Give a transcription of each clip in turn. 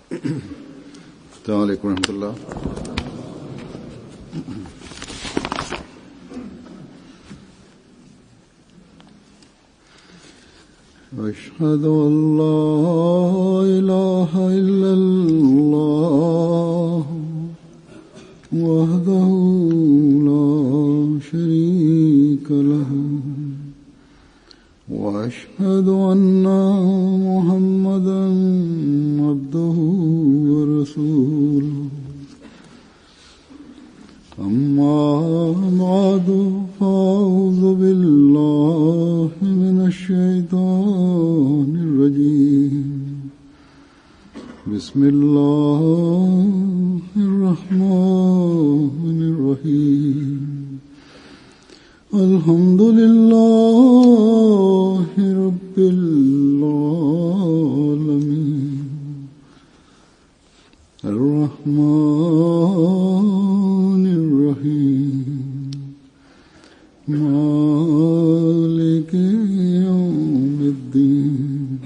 السلام عليكم ورحمة الله. أشهد أن لا إله إلا الله وحده لا شريك له وأشهد أن محمدا عبده ورسوله أما بعد فأعوذ بالله من الشيطان الرجيم بسم الله الرحمن الرحيم الحمد لله رب العالمين الرحمن الرحيم مالك يوم الدين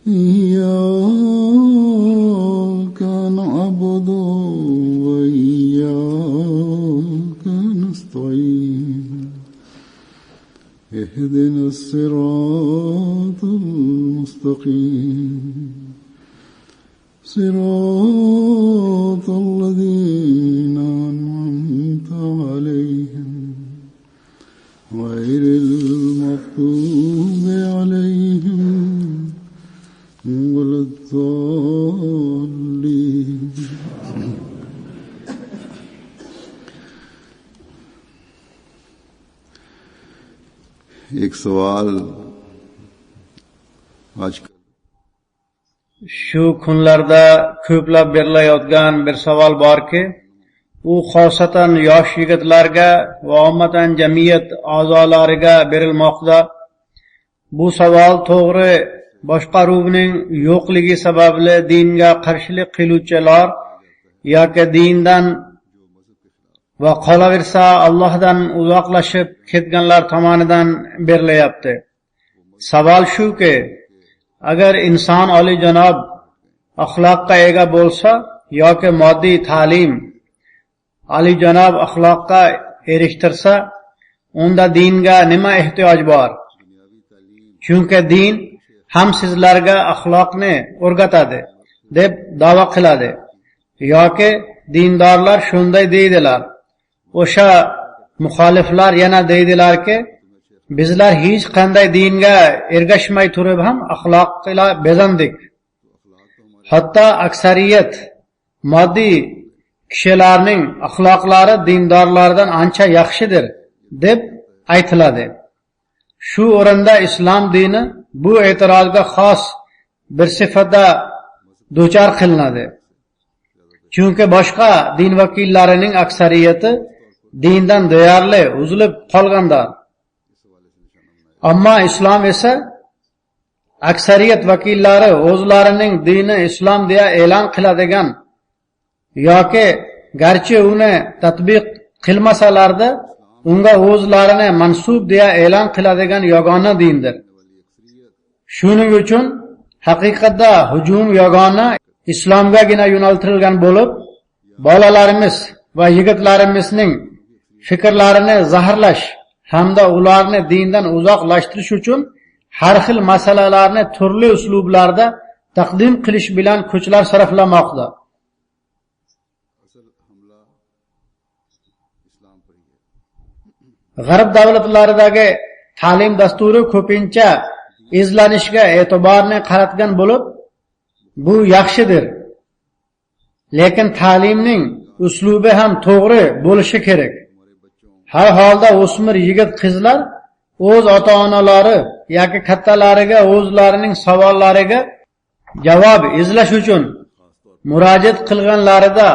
إياك نعبد وإياك نستعين اهدنا الصراط المستقيم صراط الذين أنعمت عليهم غير المغضوب عليهم ولا الضالين. एक सवाल आजकल shu kunlarda ko'plab berilayotgan bir savol borki, u xosatan yosh yigitlarga va ummatan jamiyat a'zolariga berilmoqda. Bu savol to'g'ri boshqaruvning yo'qligi sababli dinga qarshilik qiluvchilar yoki dindan va qolaversa Allohdan uzoqlashib ketganlar tomonidan berilayapti. Savol shuki, agar inson oliyjanob axloqqa ega bo'lsa yoki moddiy ta'lim oliyjanob axloqqa erishtirsa, unda dinga nima ehtiyoj bor? Chunki din ham sizlarga axloqni o'rgatadi deb da'vo qiladi. Yoki dindorlar shunday deydilar. O'sha muxoliflar yana deydilarki, bizlar hech qanday dinga ergashmay turib ham axloqla bezandik. Hatto aksariyat moddiy kishilarning axloqlari dindorlardan ancha yaxshidir deb aytiladi. Shu o'rinda islom dini bu e'tirozga xos bir sifatda duchor qilinadi. Chunki boshqa din vakillarining aksariyati dindan deyarli uzilib qolganlar. Ammo islom esa aksariyat vakillari o'zlarining dini islom deya e'lon qiladigan yoki garchi uni tatbiq qilmasalarda unga o'zlarini mansub deya e'lon qiladigan yagona dindir. Shuning uchun haqiqatda hujum yagona islomgagina yo'naltirilgan bo'lib, bolalarimiz va yigitlarimizning fikrlarini zaharlash hamda ularni dindan uzoqlashtirish uchun har xil masalalarni turli uslublarda taqdim qilish bilan kuchlar sarflamoqda. G'arb davlatlaridagi ta'lim dasturi ko'pincha izlanishga e'tiborni qaratgan bo'lib, bu yaxshidir. Lekin ta'limning uslubi ham to'g'ri bo'lishi kerak. Har holda o'smir yigit qizlar o'z ota-onalari yoki kattalariga o'zlarining savollariga javob izlash uchun murojaat qilganlarida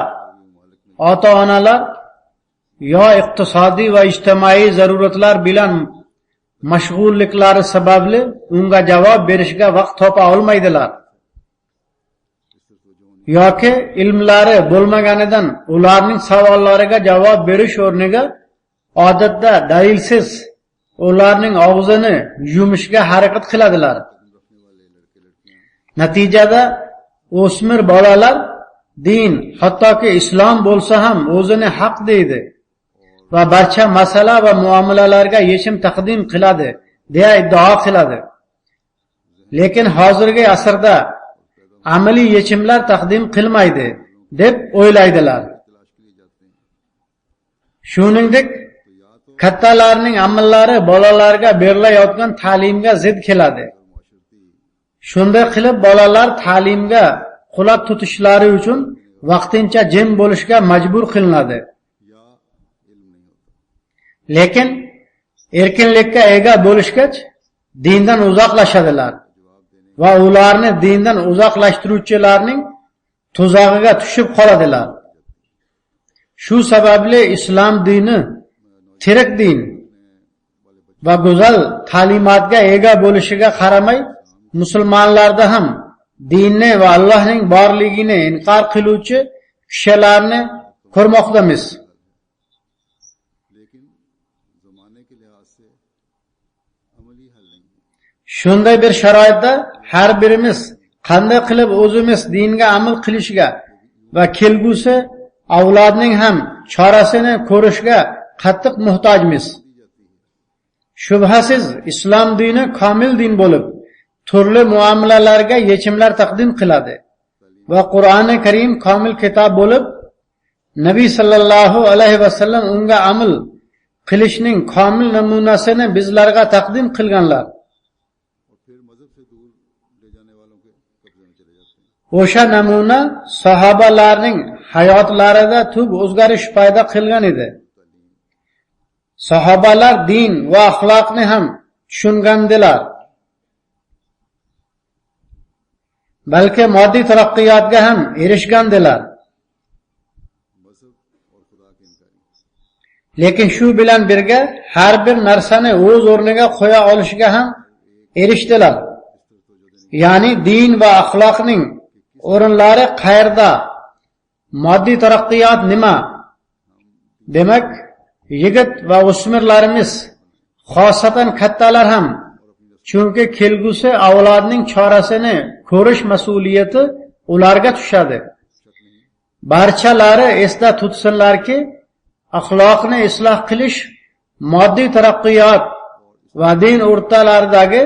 ota-onalar yo iqtisodiy va ijtimoiy zaruratlar bilan mashg'ulliklari sababli unga javob berishga vaqt topa olmaydilar. yoki ilmlari bo'lmaganidan ularning savollariga javob berish o'rniga odatda dalilsiz ularning og'zini yumishga harakat qiladilar. Natijada o'smir bolalar din, hattoki islom bo'lsa ham o'zini haq deydi va barcha masala va muomalalarga yechim taqdim qiladi deya iddao qiladi. Lekin hozirgi asrda amaliy yechimlar taqdim qilmaydi deb o'ylaydilar. Shuningdek, kattalarning amallari bolalarga berilayotgan ta'limga zid keladi. Shunday qilib bolalar ta'limga quloq tutishlari uchun vaqtincha jim bo'lishga majbur qilinadi. Lekin erkinlikka ega bo'lishgach dindan uzoqlashadilar va ularni dindan uzoqlashtiruvchilarning tuzog'iga tushib qoladilar. Shu sababli islom dini tirik din va go'zal ta'limotga ega bo'lishiga qaramay musulmonlarda ham dinni va Allohning borligini inkor qiluvchi kishilarni ko'rmoqdamiz. Shunday bir sharoitda har birimiz qanday qilib o'zimiz dinga amal qilishga va kelgusi avlodning ham chorasini ko'rishga qattiq muhtojmiz. Shubhasiz islom dini komil din bo'lib, turli muomalalarga yechimlar taqdim qiladi va Qur'oni Karim komil kitob bo'lib, Nabiy sallallohu alayhi vasallam unga amal qilishning komil namunasini bizlarga taqdim qilganlar. O'sha namuna sahobalarning hayotlarida tub o'zgarish paydo qilgan edi. Sahobalar din va axloqni ham tushungandilar. Balki moddiy taraqqiyotga ham erishgandilar. Lekin shu bilan birga har bir narsani o'z o'rniga qo'ya olishga ham erishdilar. Ya'ni din va axloqning o'rinlari qayerda? Moddiy taraqqiyot nima? Demak, yigit va o'smirlarimiz, xosatan kattalar ham, chunki kelgusi avlodning chorasini ko'rish mas'uliyati ularga tushadi. Barchalari esda tutsinlarki, axloqni isloh qilish moddiy taraqqiyot va din o'rtalaridagi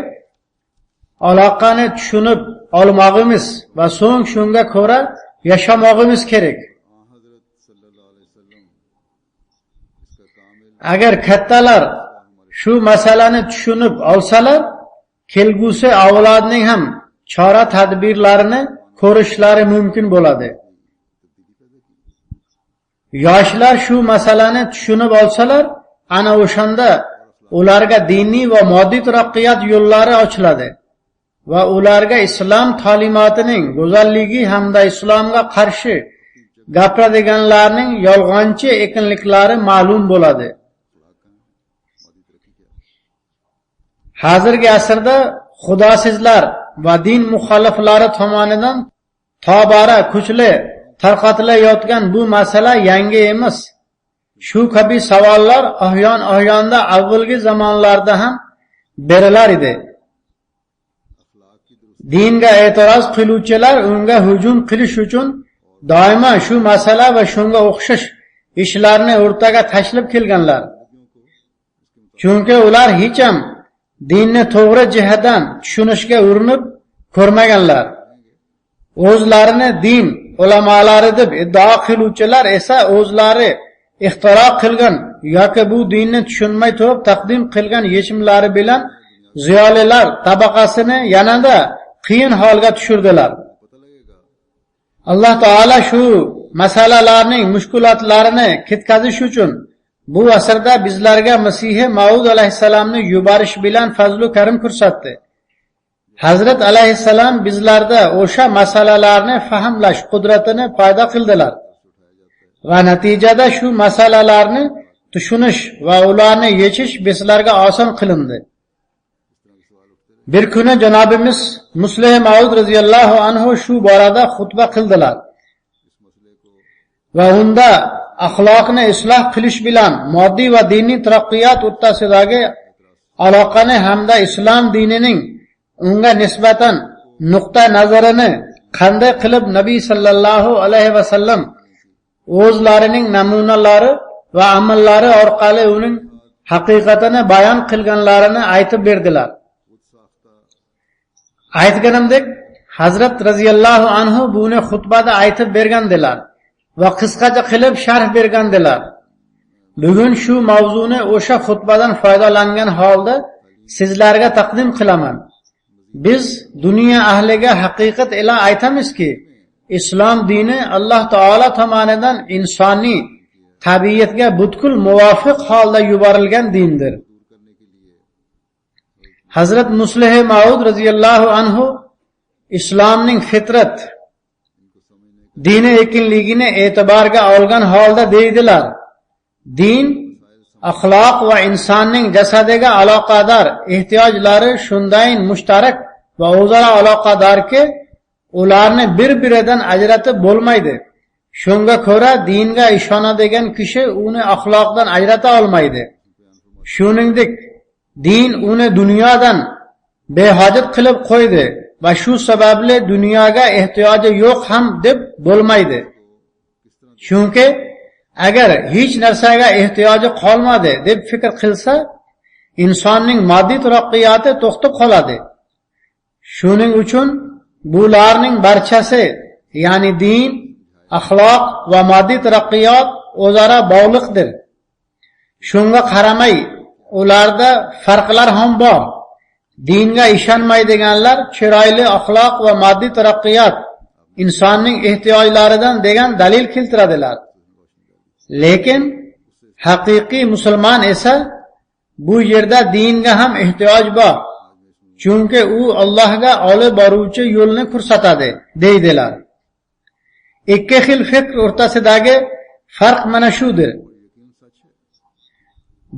aloqani tushunib olmog'imiz va so'ng shunga ko'ra yashamog'imiz kerak. Agar kattalar shu masalani tushunib olsalar, kelgusi avlodning ham chora tadbirlarini ko'rishlari mumkin bo'ladi. Yoshlar shu masalani tushunib olsalar, ana o'shanda ularga diniy va moddiy taraqqiyot yo'llari ochiladi va ularga islom ta'limotining go'zalligi hamda islomga qarshi gapiradiganlarning yolg'onchi ekanliklari ma'lum bo'ladi. Hozirgi asrda xudosizlar va din muxoliflari tomonidan tobora kuchli tarqatilayotgan bu masala yangi emas. Shu kabi savollar ahyon-ahyonda avvalgi zamonlarda ham berilar edi. Dinga e'tiroz qiluvchilar unga hujum qilish uchun doimo shu masala va shunga o'xshash ishlarni o'rtaga tashlab kelganlar. Chunki ular hech ham dinni to'g'ri jihatdan tushunishga urinib ko'rmaganlar. O'zlarini din ulamolari deb iddao qiluvchilar esa o'zlari ixtiro qilgan yoki bu dinni tushunmay turib taqdim qilgan yechimlari bilan ziyolilar tabaqasini yanada qiyin holga tushirdilar. Alloh taolo shu masalalarning mushkulotlarini ketkazish uchun bu asrda bizlarga Masih Maud alayhisalomni yuborish bilan fazlu karim ko'rsatdi. Hazrat alayhissalom bizlarda o'sha masalalarni fahmlash qudratini paydo qildilar va natijada shu masalalarni tushunish va ularni yechish bizlarga oson qilindi. Bir kuni Janobimiz Muslih Maud radhiyallohu anhu shu borada xutba qildilar va unda axloqni isloh qilish bilan moddiy va diniy taraqqiyot o'rtasidagi aloqani hamda islom dinining unga nisbatan nuqta nazarini qanday qilib Nabiy sallallohu alayhi vasallam o'zlarining namunalari va amallari orqali uning haqiqatini bayon qilganlarini aytib berdilar. Aytganimdek, Hazrat radhiyallohu anhu buni xutbada aytib bergandilar va qisqacha qilib sharh bergandilar. Bugun shu mavzuni o'sha xutbadan foydalangan holda sizlarga taqdim qilaman. Biz dunyo ahliga haqiqat ila aytamizki, islom dini Alloh taolo tomonidan insoniy tabiatga butkul muvofiq holda yuborilgan dindir. Hazrat Muslih Maud radhiyallohu anhu islomning fitrat dini ekanligini e'tiborga olgan holda deydilar: din, axloq va insonning jasadiga aloqador ehtiyojlari shundayin mushtarak va o'zaro aloqadorki, ularni bir-biridan ajratib bo'lmaydi. Shunga ko'ra dinga ishonadigan kishi uni axloqdan ajrata olmaydi. Shuningdek, din uni dunyodan behojat qilib qo'ydi va shu sababli dunyoga ehtiyoji yo'q ham deb bo'lmaydi. Chunki agar hech narsaga ehtiyoji qolmadi deb fikr qilsa, insonning moddiy taraqqiyoti to'xtab qoladi. Shuning uchun bularning barchasi, ya'ni din, axloq va moddiy taraqqiyot o'zaro bog'liqdir. Shunga qaramay, ularda farqlar ham bor. Dinga ishonmaydiganlar chiroyli axloq va moddiy taraqqiyot insonning ehtiyojlaridan degan dalil keltiradilar. Lekin haqiqiy musulmon esa bu yerda dinga ham ehtiyoj bor. Chunki u Allohga olib boruvchi yo'lni ko'rsatadi, deydilar. Ikki xil fikr o'rtasidagi farq mana shudir.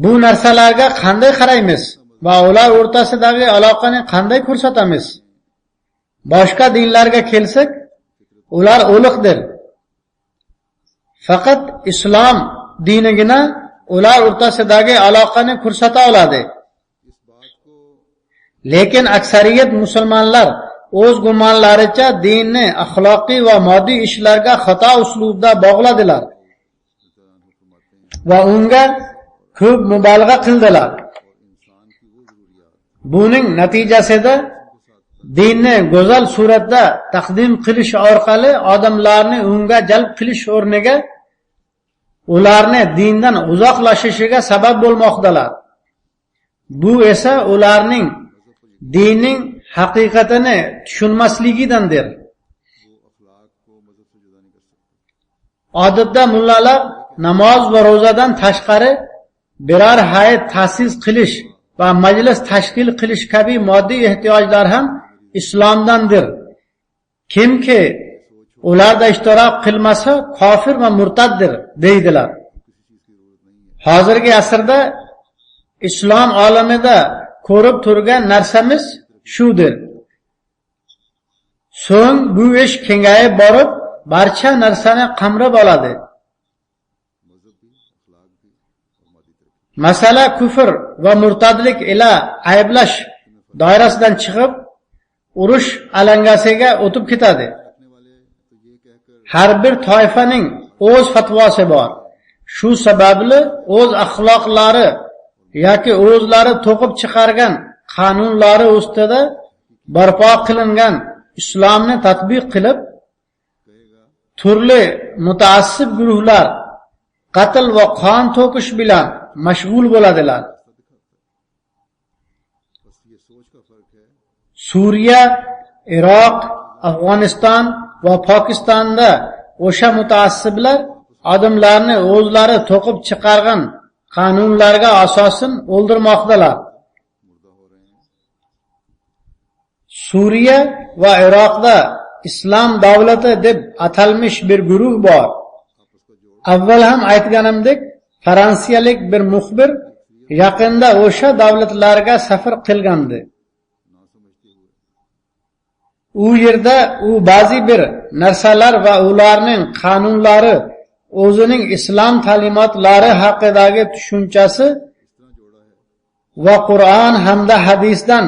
Bu narsalarga qanday qaraymiz va ular o'rtasidagi aloqani qanday ko'rsatamiz? Boshqa dinlarga kelsak, ular o'liqdir. Faqat islom dinigina ular o'rtasidagi aloqani ko'rsata oladi. Lekin aksariyat musulmonlar o'z gumonlaricha dinni axloqiy va moddiy ishlarga xato uslubda bog'ladilar va unga ko'p mubolag'a qildilar. Buning natijasida dinni go'zal suratda taqdim qilish orqali odamlarni unga jalb qilish o'rniga ularni dindan uzoqlashishiga sabab bo'lmoqdalar. Bu esa ularning dinning haqiqatini tushunmasligidandir. Odatda mullalar namoz va ro'zadan tashqari biror hayit ta'sis qilish va majlis tashkil qilish kabi moddiy ehtiyojlar ham islomdandir. Kimki ularda ishtirok qilmasa kofir va murtaddir, deydilar. Hozirgi asrda islom olamida ko'rib turgan narsamiz shudir. So'ng bu ish kengayib borib, barcha narsani qamrab oladi. Masala kufr va murtadlik ila ayblash doirasidan chiqib, urush alangasiga o'tib ketadi. Har bir toifaning o'z fatvosi bor. Shu sababli o'z axloqlari yoki o'zlari to'qib chiqargan qonunlari ustida barpo qilingan islomni tatbiq qilib, turli mutaassib guruhlar qatl va qon to'kish bilan mashg'ul bo'ladilar. Suriya, Iroq, Afg'oniston va Pokistonda o'sha mutaassiblar odamlarni o'zlari to'qib chiqargan qonunlarga asosan o'ldirmoqdalar. Suriya va Iroqda islom davlati deb atalmish bir guruh bor. Avval ham aytganimdek, fransiyalik bir muxbir yaqinda o'sha davlatlarga safar qilgandi. U yerda u ba'zi bir narsalar va ularning qonunlari o'zining islom ta'limotlari haqidagi tushunchasi va Qur'on hamda hadisdan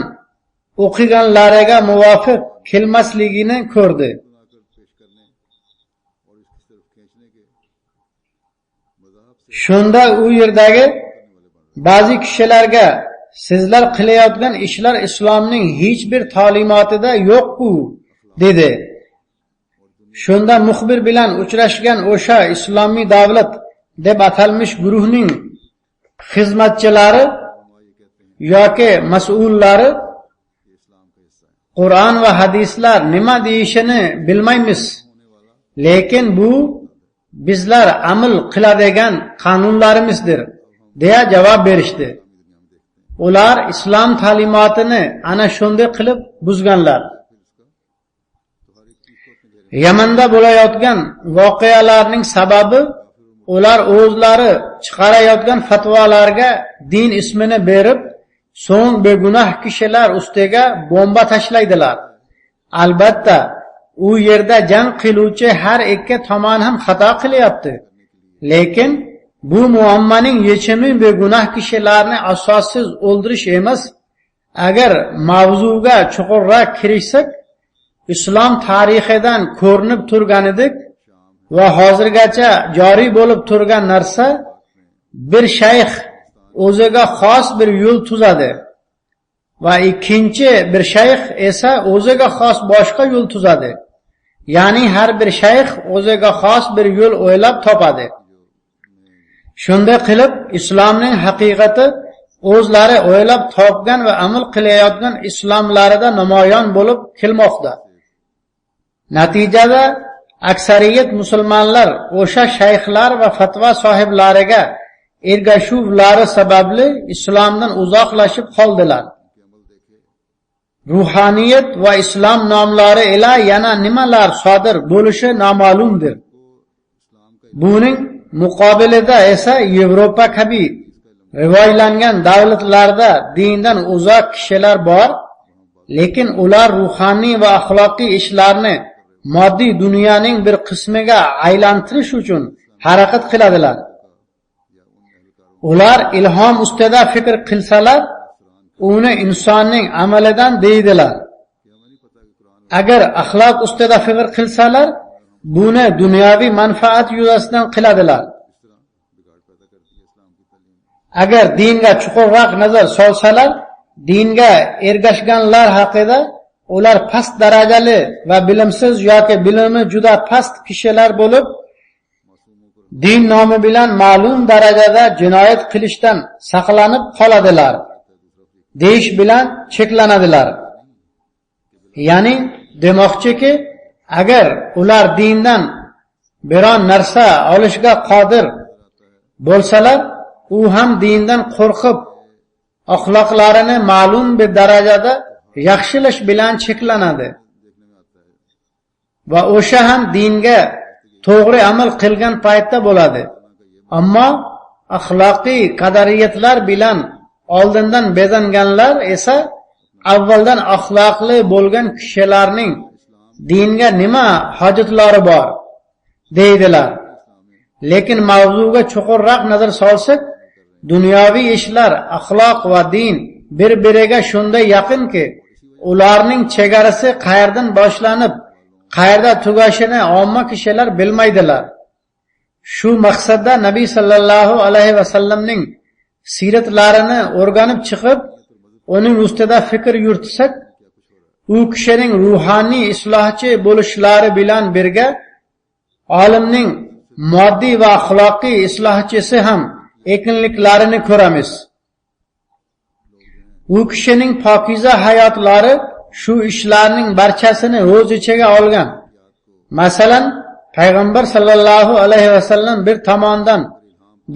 o'qiganlariga muvofiq kelmasligini ko'rdi. Shunda u yerdagi ba'zi kishilarga sizlar qilayotgan ishlar islomning hech bir ta'limotida yo'q-ku dedi. Shunda muxbir bilan uchrashgan o'sha islomiy davlat deb atalmish guruhning xizmatchilari yoki mas'ullari Qur'on va hadislar nima deyishini bilmaymiz, lekin bu bizlar amal qiladigan qonunlarimizdir deya javob berishdi. Ular islom ta'limotini ana shunday qilib buzganlar. Yamanda bo'layotgan voqealarning sababi ular o'zlari chiqarayotgan fatvolarga din ismini berib, so'ng begunoh kishilar ustiga bomba tashlaydilar. Albatta, u yerda jang qiluvchi har ikki tomon ham xato qilyapti. Lekin bu muammoning yechimi begunoh kishilarni asossiz o'ldirish emas. Agar mavzuga chuqurroq kirishsak, islom tarixidan ko'rinib turganidek va hozirgacha joriy bo'lib turgan narsa, bir shayx o'ziga xos bir yo'l tuzadi va ikkinchi bir shayx esa o'ziga xos boshqa yo'l tuzadi. Ya'ni har bir shayx o'ziga xos bir yo'l o'ylab topadi. Shunday qilib islomning haqiqati o'zlari o'ylab topgan va amal qilayotgan islomlarida namoyon bo'lib kelmoqda. Natijada aksariyat musulmonlar o'sha shayxlar va fatvo sohiblariga ergashuvlari sababli islomdan uzoqlashib qoldilar. Ruhaniyat va islom nomlari ila yana nimalar sodir bo'lishi noma'lumdir. Buning muqobilida esa Yevropa kabi rivojlangan davlatlarda dindan uzoq kishilar bor, lekin ular ruhoniy va axloqiy ishlarni moddiy dunyoning bir qismiga aylantirish uchun harakat qiladilar. Ular ilhom ustida fikr qilsalar, uni insonning amalidan deydilar. Agar axloq ustida fikr qilsalar, buni dunyoviy manfaat yuzasidan qiladilar. Agar dinga chuqurroq nazar solsalar, dinga ergashganlar haqida ular past darajali va bilimsiz yoki bilimi juda past kishilar bo'lib, din nomi bilan ma'lum darajada jinoyat qilishdan saqlanib qoladilar, deyish bilan cheklanadilar. Ya'ni demoqchiki, agar ular dindan biron narsa olishga qodir bo'lsalar, u ham dindan qo'rqib, axloqlarini ma'lum bir darajada yaxshilash bilan cheklanadi. Va o'sha ham dinga to'g'ri amal qilgan paytda bo'ladi. Ammo axloqiy qadariyatlar bilan oldindan bezanganlar esa avvaldan axloqli bo'lgan kishilarning dinga nima hojatlari bor deydilar. Lekin mavzuga chuqurroq nazar solsak, dunyoviy ishlar, axloq va din bir-biriga shunday yaqinki, ularning chegarasi qayerdan boshlanib, qayerda tugashini omma kishilar bilmaydilar. Shu maqsadda Nabiy sallallohu alayhi vasallamning siratlarini o'rganib chiqib, uning ustida fikr yuritsak, u kishining ruhoniy islohchi bo'lishlari bilan birga olimning moddiy va axloqiy islohchisi ham ekinliklarini ko'ramiz. U kishining pokiza hayotlari shu ishlarning barchasini o'z ichiga olgan. Masalan, payg'ambar sallallohu alayhi vasallam bir tomondan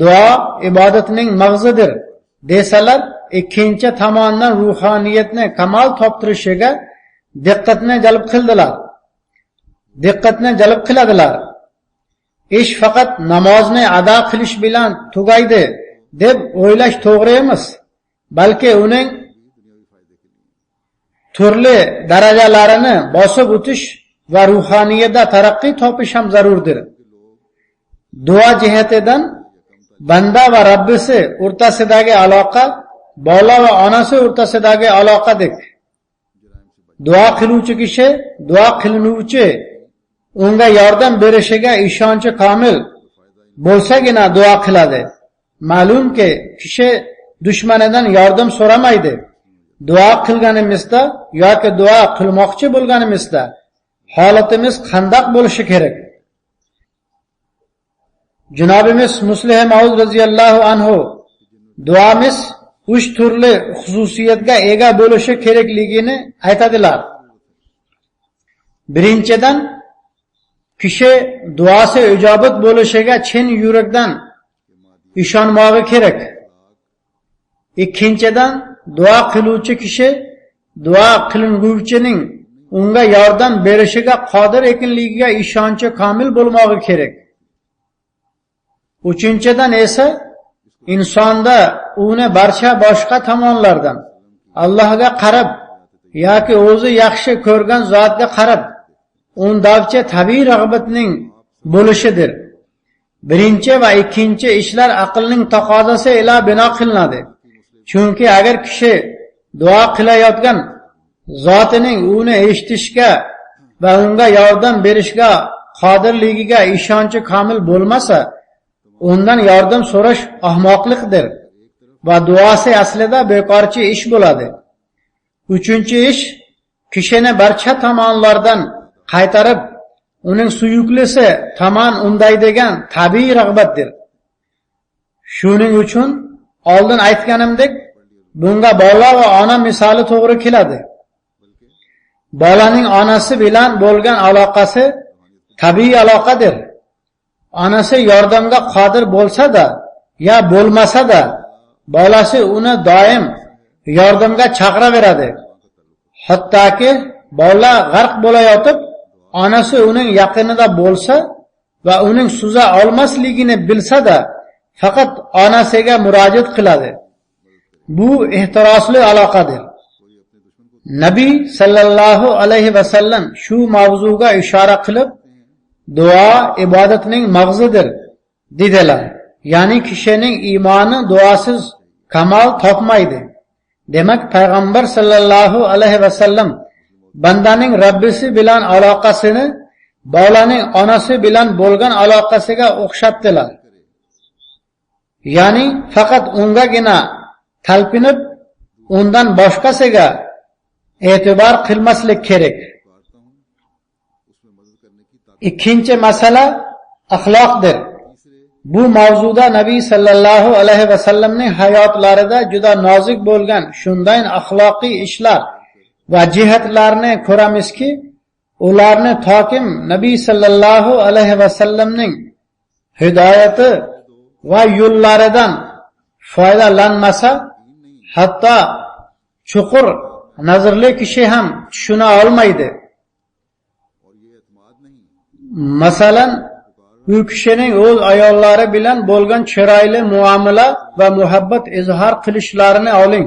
duo ibodatning mag'zidir desalar, ikkinchi tomondan ruhaniyatni kamal toptirishiga diqqatni jalb qiladilar. Ish faqat namozni ado qilish bilan tugaydi deb o'ylash to'g'ri emas, balki uning turli darajalarini bosib o'tish va ruhaniyatda taraqqiy topish ham zarurdir. Duo jihatidan banda va Rabbisi o'rtasidagi aloqa bola va onasi o'rtasidagi aloqadek. Duo qiluvchi kishi duo qilinuvchi unga yordam berishiga ishonchi komil bo'lsagina duo qiladi. Ma'lumki, kishi dushmanidan yordam so'ramaydi. Duo qilganimizda yoki duo qilmoqchi bo'lganimizda holatimiz qandoq bo'lishi kerak? Junobimiz Muslih Maud roziyallohu anhu duomiz 3 turli xususiyatga ega bo'lishi kerakligini aytadilar. Birinchidan, kishi duosi ijobat bo'lishiga chin yurakdan ishonmog'i kerak. Ikkinchidan, duo qiluvchi kishi duo qilinguvchining unga yordam berishiga qodir ekanligiga ishonchi komil bo'lmog'i kerak. Uchinchidan esa insonda uni barcha boshqa tomonlardan Allohga qarab yoki o'zi yaxshi ko'rgan zotga qarab undavchi tabiiy rag'batning bo'lishidir. Birinchi va ikkinchi ishlar aqlning taqozosi ila bino qilinadi. Chunki agar kishi duo qilayotgan zotining uni eshitishga va unga yordam berishga qodirligiga ishonchi komil bo'lmasa, undan yordam so'rash ahmoqlikdir va duosi aslida bekorchi ish bo'ladi. Uchinchi ish, kishini barcha tomonlardan qaytarib, uning suyuklisi tomon undaydigan tabiiy rag'batdir. Shuning uchun oldin aytganimdek, bunga bola va ona misoli to'g'ri keladi. Bolaning onasi bilan bo'lgan aloqasi tabiiy aloqadir. Onasi yordamga qodir bo'lsa-da ya bo'lmasa-da, bolasi uni doim yordamga chaqiraveradi. Hattoki bola g'arq bo'layotib, onasi uning yaqinida bo'lsa va uning suza olmasligini bilsa-da, faqat onasiga murojaat qiladi. Bu ehtirosli aloqadir. Nabiy sallallohu alayhi va sallam shu mavzuga ishora qilib, duo ibodatning mag'zidir dedilar. Ya'ni kishining iymoni duosiz kamal topmaydi. Demak, payg'ambar sallallohu alayhi va sallam bandaning Rabbisi bilan aloqasini bolaning onasi bilan bo'lgan aloqasiga o'xshatdilar. Ya'ni faqat ungagina talpinib, undan boshqasiga e'tibor qilmaslik kerak. Ikkinchi masala axloqdir. Bu mavzuda Nabiy sallallohu alayhi va sallamning hayotlarida juda nozik bo'lgan shunday axloqiy ishlar va jihatlarni ko'ramizki, ularni tokim Nabiy sallallohu alayhi va sallamning hidoyati va yo'llaridan foydalanmasa, hatto chuqur nazarli kishi ham tushuna olmaydi. Masalan, u kishining o'z ayollari bilan bo'lgan chiroyli muomala va muhabbat izhor qilishlarini oling.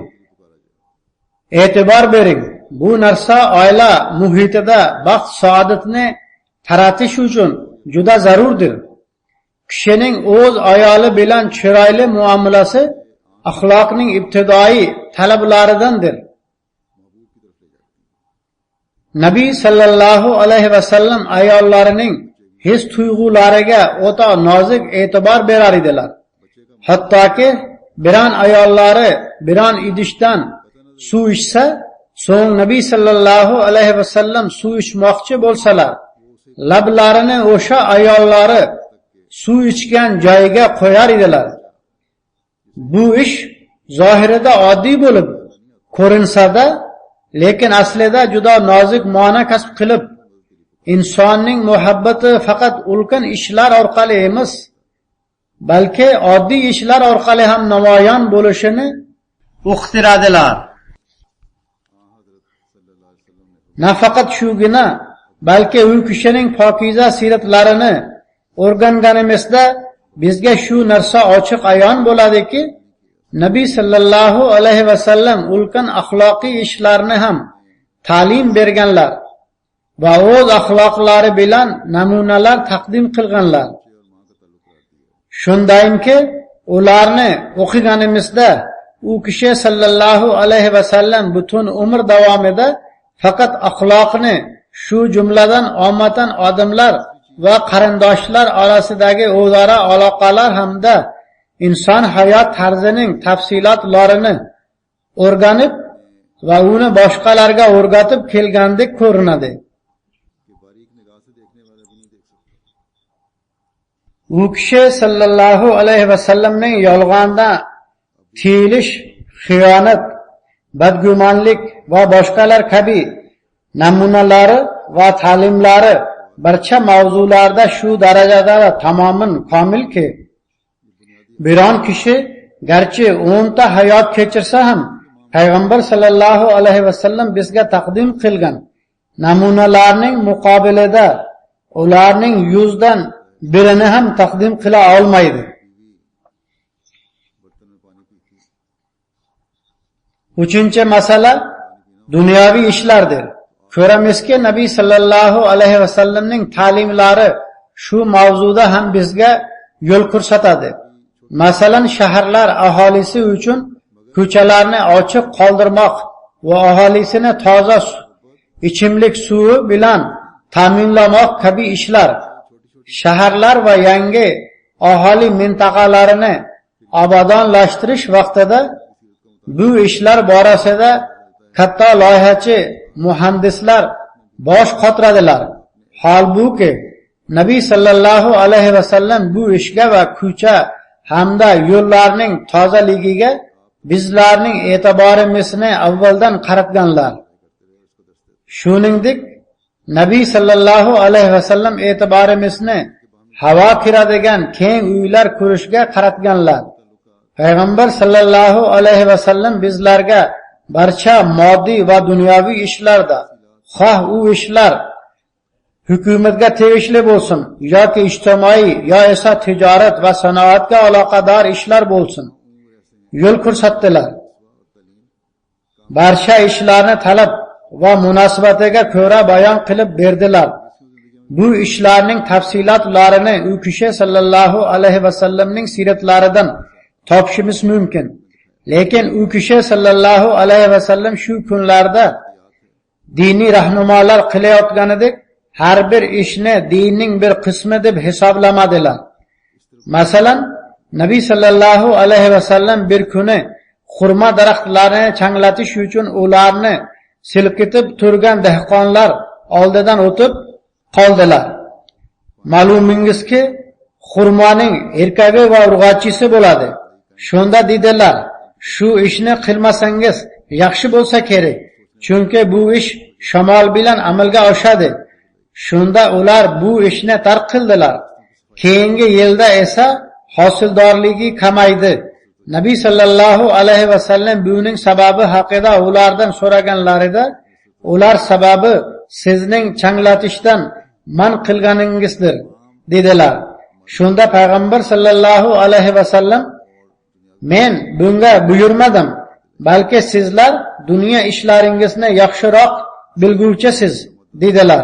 E'tibor bering. Bu narsa oila muhitida baxt saodatni taratish uchun juda zarurdir. Kishining o'z ayoli bilan chiroyli muomalasi axloqning ibtidoiy talablaridandir. Nabiy sallallohu alayhi va sallam ayollarining his tuyg'ulariga o'ta nozik e'tibor berar edilar. Hattoki biron ayollari biron idishdan suv ichsa, so'ng Nabiy sallallohu alayhi va sallam suv ichmoqchi bo'lsalar, lablarini o'sha ayollari suv ichgan joyiga qo'yar edilar. Bu ish zohirida oddiy bo'lib ko'rinsa-da, lekin aslida juda nozik ma'no kasb qilib, insonning muhabbati faqat ulkan ishlar orqali emas, balki oddiy ishlar orqali ham namoyon bo'lishini uqtiradilar. Nafaqat shugina, balki u kishining pokiza siratlarini o'rganganimizda bizga shu narsa ochiq ayon bo'ladiki, Nabiy sallallohu alayhi va sallam ulkan axloqiy ishlarni ham ta'lim berganlar va o'z axloqlari bilan namunalar taqdim qilganlar. Shundayki, ularni o'qiganimizda u kishi sallallohu alayhi va sallam butun umr davomida faqat axloqni, shu jumladan omatan odamlar va qarindoshlar orasidagi o'zaro aloqalar hamda inson hayot tarzining tafsilotlarini o'rganib va uni boshqalarga o'rgatib kelgandek ko'rinadi. U kishi sallallohu alayhi vasallamning yolg'ondan tiyilish, xiyonat, badgumanlik va boshqalar kabi namunalari va ta'limlari barcha mavzularda shu darajada tamoman komilki, biron kishi garchi 10 ta hayot kechirsa ham payg'ambar sallallohu alayhi vasallam bizga taqdim qilgan namunalarning muqobilida ularning 100 dan birini ham taqdim qila olmaydi. Uchinchi masala dunyoviy ishlardir. Ko'ramizki, Nabiy sallallohu alayhi vasallamning ta'limlari shu mavzuda ham bizga yo'l ko'rsatadi. Masalan, shaharlar aholisi uchun ko'chalarni ochiq qoldirmoq va aholisini toza ichimlik suvi bilan ta'minlamoq kabi ishlar, shaharlar va yangi aholi mintaqalarini obodonlashtirish vaqtida bu ishlar borasida katta loyihachi muhandislar bosh qotiradilar. Holbuki Nabiy sallallohu alayhi vasallam bu ishga va ko'cha hamda yo'llarning tozaligiga bizlarning e'tiborimizni avvaldan qaratganlar. Shuningdek, Nabiy sallallohu alayhi vasallam e'tiborimizni havo kiradigan keng uylar ko'rishga qaratganlar. Payg'ambar sallallohu alayhi vasallam bizlarga barcha moddiy va dunyoviy ishlarda, xoh u ishlar hukumatga tegishli bo'lsin yoki ijtimoiy yo esa tijorat va sanoatga aloqador ishlar bo'lsin, yo'l ko'rsatdilar. Barcha ishlarni talab va munosabatiga ko'ra bayon qilib berdilar. Bu ishlarning tafsilotlarini u kishi sallallohu alayhi vasallamning siratlaridan topishimiz mumkin. Lekin u kishi sallallohu alayhi vasallam shu kunlarda diniy rahnumolar qilayotganidek har bir ishni dinning bir qismi deb hisoblamadilar. Masalan, Nabiy sallallohu alayhi vasallam bir kuni xurmo daraxtlarini changlatish uchun ularni silkitib turgan dehqonlar oldidan o'tib qoldilar. Ma'lumingizki, xurmoning erkagi va urg'ochisi bo'ladi. Shunda dedilar, shu ishni qilmasangiz yaxshi bo'lsa kerak, chunki bu ish shamol bilan amalga oshadi. Shunda ular bu ishni tark qildilar. Keyingi yilda esa hosildorligi kamaydi. Nabiy sallallohu alayhi vasallam buning sababi haqida ulardan so'raganlarida, ular sababi sizning changlatishdan man qilganingizdir dedilar. Shunda payg'ambar sallallohu alayhi vasallam, men bunga buyurmadim, balki sizlar dunyo ishlaringizni yaxshiroq bilguvchisiz dedilar.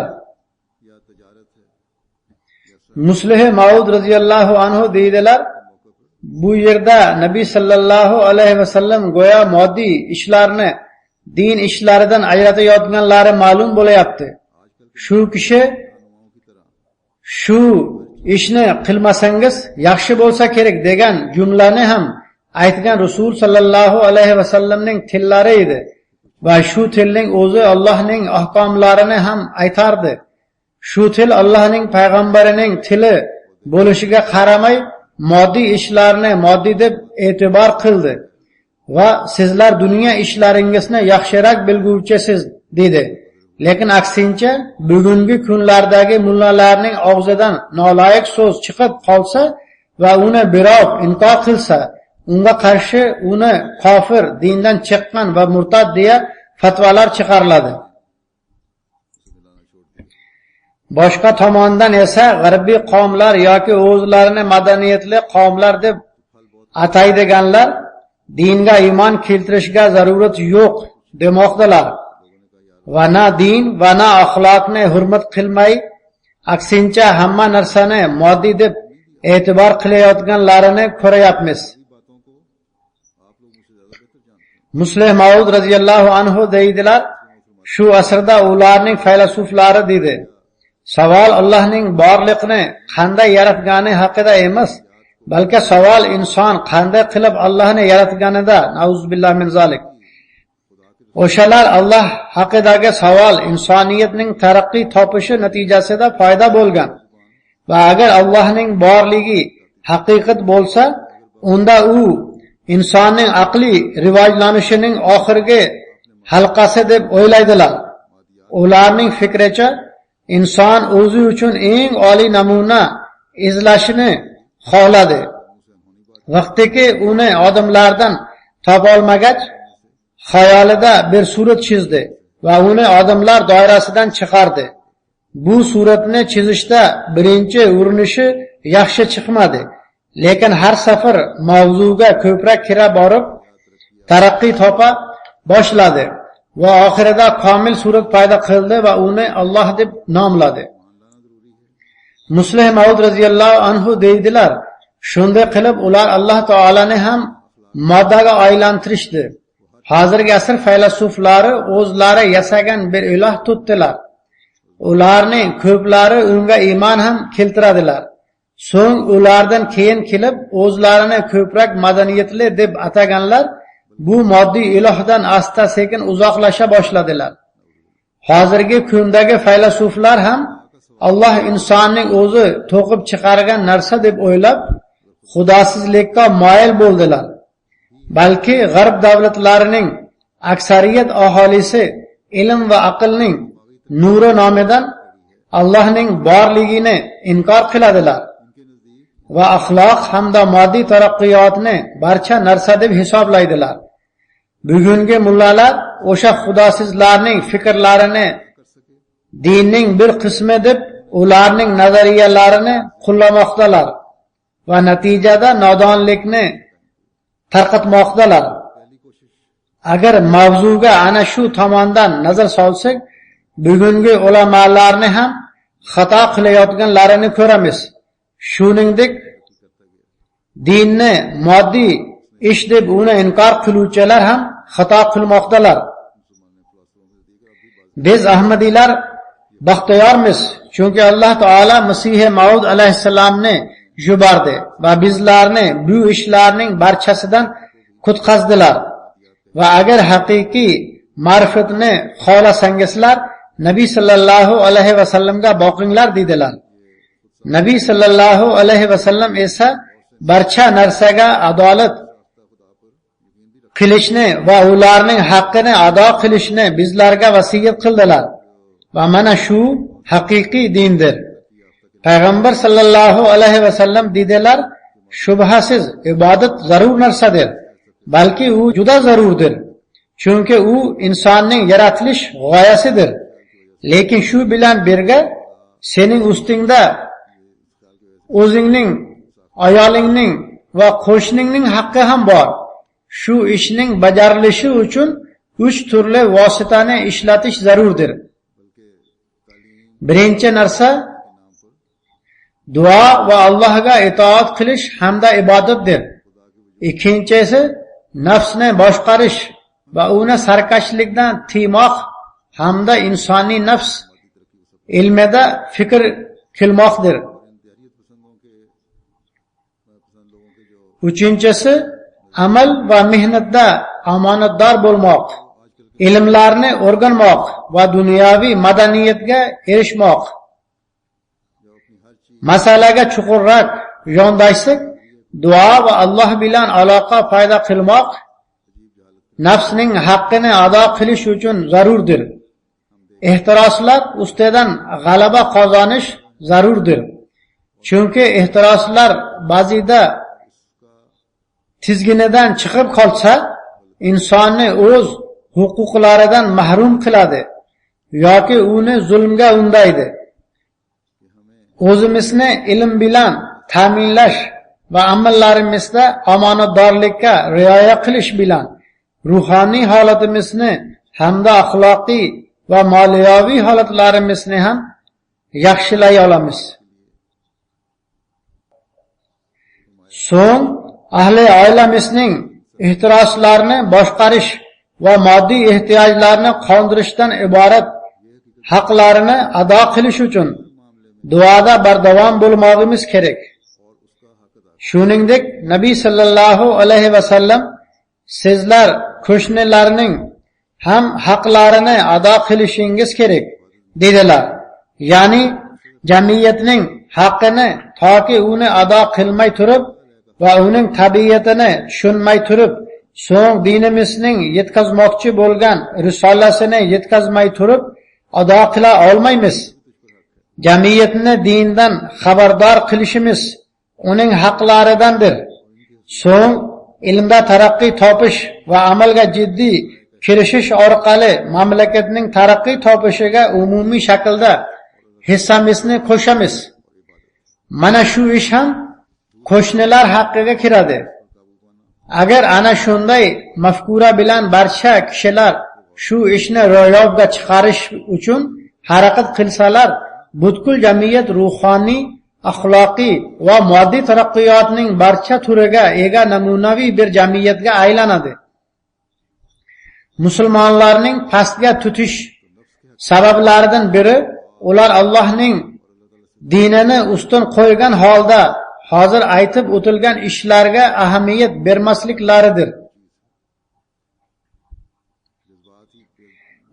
Muslih Maud radhiyallohu anhu deydilar, bu yerda Nabiy sallallohu alayhi vasallam go'yo moddiy ishlarni din ishlaridan ajratayotganlari ma'lum bo'layapti. Shu kishi shu ishni qilmasangiz yaxshi bo'lsa kerak degan jumlani ham aytgan Rasul sallallohu alayhi vasallamning tillari edi va shu tilning o'zi Allohning ahkomlarini ham aytardi. Shu til Allohning payg'ambarining tili bo'lishiga qaramay moddiy ishlarni moddiy deb e'tibor qildi va sizlar dunyo ishlaringizni yaxshiroq bilguvchisiz dedi. Lekin aksincha, bugungi kunlardagi mullalarning og'zidan noloyiq so'z chiqib qolsa va uni birov inkor qilsa, unga qarshi uni kofir, dindan chiqqan va murtad deya fatvolar chiqariladi. Boshqa tomondan esa g'arbiy qavmlar yoki o'zlarini madaniyatli qavmlar deb ataydiganlar dinga iymon keltirishga zarurat yo'q demoqdalar va na din va na axloqni hurmat qilmay, aksincha hamma narsani moddiy deb e'tibor qilayotganlarini ko'ryapmiz. Muslih Maud radhiyallohu anhu deydilar, shu asrda ularning faylasuflari dedi, savol Allohning borliqni qanday yaratgani haqida emas, balki savol inson qanday qilib Allohni yaratganida. Nauzubillah min zalik. O'shalar Alloh haqidagi savol insoniyatning taraqqiy topishi natijasida paydo bo'lgan va agar Allohning borligi haqiqat bo'lsa, unda u insonning aqliy rivojlanishining oxirgi halqasi deb o'ylaydilar. Ularning fikricha inson o'zi uchun eng oliy namuna izlashini xohladi. Vaqtiki uni odamlardan topolmagach, xayolida bir surat chizdi va uni odamlar doirasidan chiqardi. Bu suratni chizishda birinchi urinishi yaxshi chiqmadi, lekin har safar mavzuga ko'proq kira borib, taraqqiy topa boshladi va oxirida komil surat paydo qildi va uni Alloh deb nomladi. Muslih Maud radhiyallohu anhu deydilar, shunday qilib ular Alloh taolani ham moddaga aylantirishdi. Hozirgi asr faylasuflari o'zlari yasagan bir iloh tutdilar. Ularning ko'plari unga iymon ham keltiradilar. So'ng ulardan keyin kelib o'zlarini ko'proq madaniyatli deb ataganlar bu moddiy ilohdan asta-sekin uzoqlasha boshladilar. Hozirgi kundagi faylasuflar ham Alloh insonning o'zi to'qib chiqargan narsa deb o'ylab xudosizlikka moyil bo'ldilar. Balki g'arb davlatlarining aksariyat aholisi ilm va aqlning nuri nomidan Allohning borligini inkor qiladilar va axloq hamda moddiy taraqqiyotni barcha narsa deb hisoblaydilar. Bugungi mullalar o'sha xudosizlarning fikrlarini dinning bir qismi deb ularning nazariyalarini qo'llamoqdalar va natijada nodonlikni tarqatmoqdalar. Agar mavzuga ana shu tomondan nazar solsak, bugungi ulamolarni ham xato qilayotganlarini ko'ramiz. Shuningdek, dinni moddiy ish deb uni inkor qiluvchilar ham xato qilmoqdalar. Biz Ahmadiylar baxtiyormiz, chunki Alloh taolo Masih Maud alayhissalomni yubordi va bizlarni bu ishlarning barchasidan qutqazdilar. Va agar haqiqiy ma'rifatni xohlasangizlar, Nabiy sallallohu alayhi va sallamga boqinglar dedilar. Nabiy sallallohu alayhi va sallam esa barcha narsaga adolat qilishni va ularning haqqini ado qilishni bizlarga vasiyat qildilar. Va mana shu haqiqiy dindir. Payg'ambar sallallohu alayhi va sallam dedilar, shubhasiz ibodat zarur narsadir, balki u juda zarurdir. Chunki u insonning yaratilish g'oyasidir. Lekin shu bilan birga sening ustingda o'zingning, ayolingning va qo'shningning haqqi ham bor. Shu ishning bajarilishi uchun 3 turli vositani ishlatish zarurdir. Birinchi narsa duo va Allohga itoat qilish hamda ibodatdir. Ikkinchisi nafsni boshqarish va uni sarkashlikdan tiymoq hamda insoniy nafs ilmida fikr qilmoqdir. Uchinchisi amal va mehnatda omonatdor bo'lmoq, ilmlarni o'rganmoq va dunyoviy madaniyatga erishmoq. Masalaga chuqurroq yondashsak, duo va Alloh bilan aloqa paydo qilmoq nafsning haqqini ado qilish uchun zarurdir. Ehtiroslar ustidan g'alaba qozonish zarurdir. Chunki ehtiroslar ba'zida tizginidan chiqib qolsa, insonni o'z huquqlaridan mahrum qiladi yoki uni zulmga undaydi. O'zimizni ilm bilan ta'minlash va amallarimizda omonatdorlikka rioya qilish bilan ruhoniy holatimizni hamda axloqiy va moliyaviy holatlarimizni ham yaxshilay olamiz. So'ng ahli oilamizning ehtiroslarini boshqarish va moddiy ehtiyojlarni qondirishdan iborat haqlarini ado qilish uchun duoda bardavom bo'lmoqimiz kerak. Shuningdek, Nabiy sallallohu alayhi vasallam sizlar qo'shnilarning ham haqlarini ado qilishingiz kerak dedilar. Ya'ni jamiyatning haqqini toki uni ado qilmay turib va uning tabiatini tushunmay turib, so'ng dinimizning yetkazmoqchi bo'lgan risolasini yetkazmay turib ado qila olmaymiz. Jamiyatni dindan xabardor qilishimiz uning haqlaridandir. So'ng ilmda taraqqiy topish va amalga jiddiy kirishish orqali mamlakatning taraqqiy topishiga umumiy shaklda hissamizni qo'shamiz. Mana shu ish ham qo'shnilar haqqiga kiradi. Agar ana shunday mafkura bilan barcha kishilar shu ishni ro'yobga chiqarish uchun harakat qilsalar, butkul jamiyat ruhoniy, axloqiy va moddiy taraqqiyotning barcha turiga ega namunaviy bir jamiyatga aylanadi. Musulmonlarning pastga tutish sabablaridan biri ular Allohning dinini ustun qo'ygan holda hozir aytib o'tilgan ishlarga ahamiyat bermasliklaridir.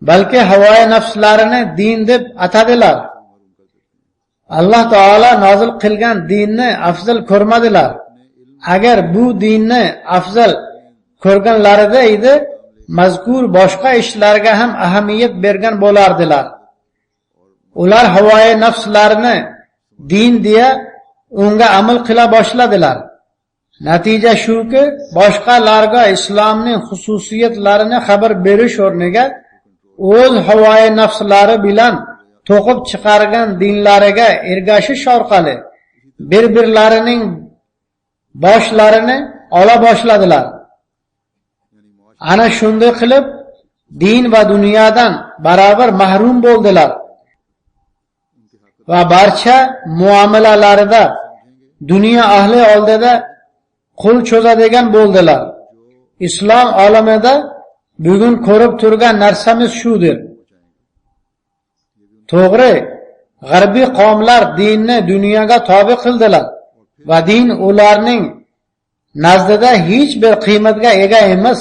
Balki havoyi nafslarini din deb atadilar. Alloh taolo nozil qilgan dinni afzal ko'rmadilar. Agar bu dinni afzal ko'rganlarida edi, mazkur boshqa ishlarga ham ahamiyat bergan bo'lardilar. Ular havoyi nafslarini din deya unga amal qila boshladilar. Natija shuki, boshqalarga islomning xususiyatlarini xabar berish o'rniga o'z havoyi nafslari bilan to'qib chiqargan dinlariga ergashish orqali bir-birlarining boshlarini ola boshladilar. Ana shunday qilib din va dunyodan barobar mahrum bo'ldilar va barcha muomalalarida dunyo ahli oldida qo'l cho'zadigan bo'ldilar. Islom olamida bugun ko'rib turgan narsamiz shudir. To'g'ri, g'arbiy qavmlar dinni dunyoga tobe qildilar va din ularning nazdida hech bir qiymatga ega emas,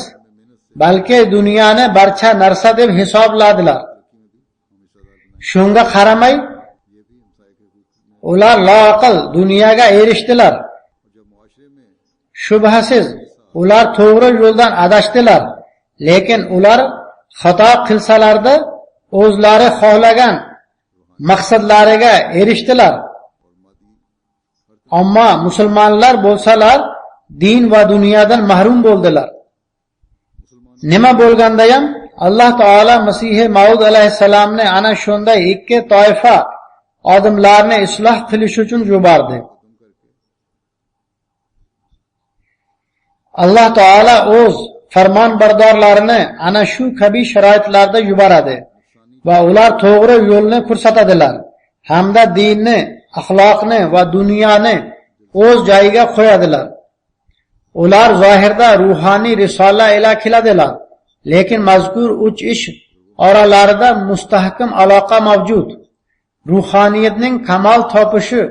balki dunyoni barcha narsa deb hisobladilar. Shunga qaramay, ular loaqal dunyoga erishdilar. Shubhasiz, ular to'g'ri yo'ldan adashdilar, lekin ular xato qilsalarda o'zlari xohlagan maqsadlariga erishdilar. Ammo musulmonlar bo'lsalar din va dunyodan mahrum bo'ldilar. Nima bo'lganda ham Alloh taolo Masih Maud alayhisalomni ana shunday ikki toifa odamlarni isloh qilish uchun yubordi. Alloh taolo o'z farmonbardorlarini ana shu kabi sharoitlarda yuboradi va ular to'g'ri yo'lni ko'rsatadilar hamda dinni, axloqni va dunyoni o'z joyiga qo'yadilar. Ular zohirda ruhoniy risola ila keladilar, lekin mazkur uch ish oralarida mustahkam aloqa mavjud. Ruhaniyatning kamol topishi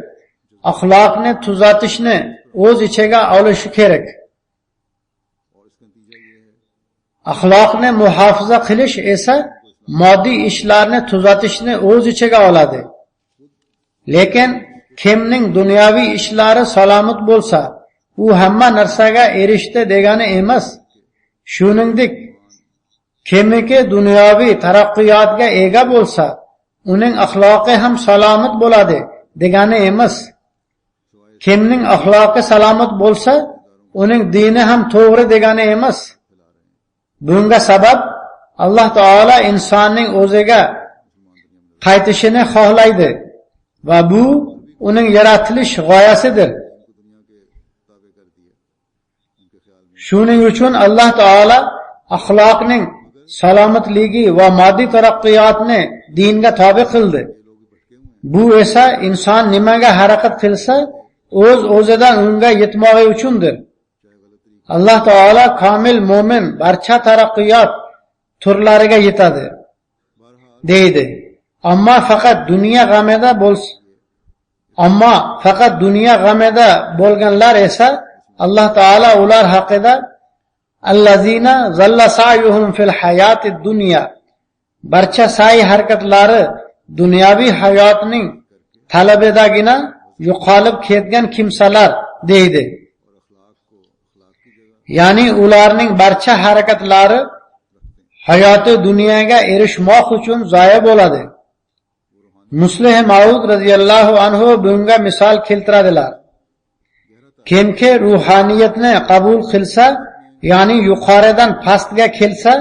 axloqni tuzatishni o'z ichiga olishi kerak. Axloqni muhofaza qilish esa moddiy ishlarni tuzatishni o'z ichiga oladi. Lekin kimning dunyoviy ishlari salomat bo'lsa, u hamma narsaga erishdi degani emas. Shuningdek, kimiki dunyoviy taraqqiyotga ega bo'lsa, uning axloqi ham salomat bo'ladi degani emas. Kimning axloqi salomat bo'lsa, uning dini ham to'g'ri degani emas. Bunga sabab Alloh taolo insonning o'ziga qaytishini xohlaydi va bu uning yaratilish g'oyasidir. Shuning uchun Alloh taolo axloqning salomatligi va moddiy taraqqiyotni dinga tobe qildi. Bu esa inson nimaga harakat qilsa, o'z-o'zidan unga yetmog'i uchundir. Alloh taolo komil mo'min barcha taraqqiyot turlariga yetadi deydi. Ammo faqat dunyo g'amida bo'lsa, ammo faqat dunyo g'amida bo'lganlar esa Alloh taolo ular haqida allazina zalla sa'yuhum fil hayatid dunya, barcha sa'y harakatlari dunyoviy hayotning talabidagina yo'qolib ketgan kimsalar deydi. Ya'ni ularning barcha harakatlari hayoti dunyoga erishmoq uchun zoya bo'ladi. Muslih Maud radhiyallohu anhu bunga misol keltiradilar. Kimki ruhaniyatni qabul qilsa, ya'ni yuqoridan pastga kelsa,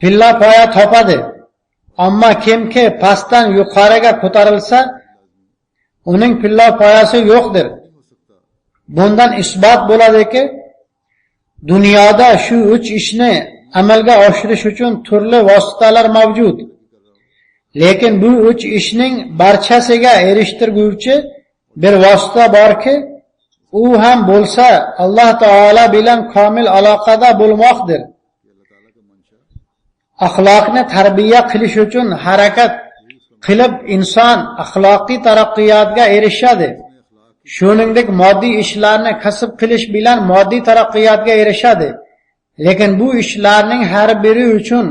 pilla poya topadi. Ammo kimki pastdan yuqoriga ko'tarilsa, uning pilla poyasi yo'qdir. Bundan isbot bo'ladiki, dunyoda shu 3 ishni amalga oshirish uchun turli vositalar mavjud. Lekin bu 3 ishning barchasiga erishtirguvchi bir vosita borki, u ham bo'lsa Alloh taolo bilan komil aloqada bo'lmoqdir. Axloqni tarbiya qilish uchun harakat qilib inson axloqiy taraqqiyotga erishadi. Shuningdek moddiy ishlarni kasb qilish bilan moddiy taraqqiyotga erishadi. Lekin bu ishlarning har biri uchun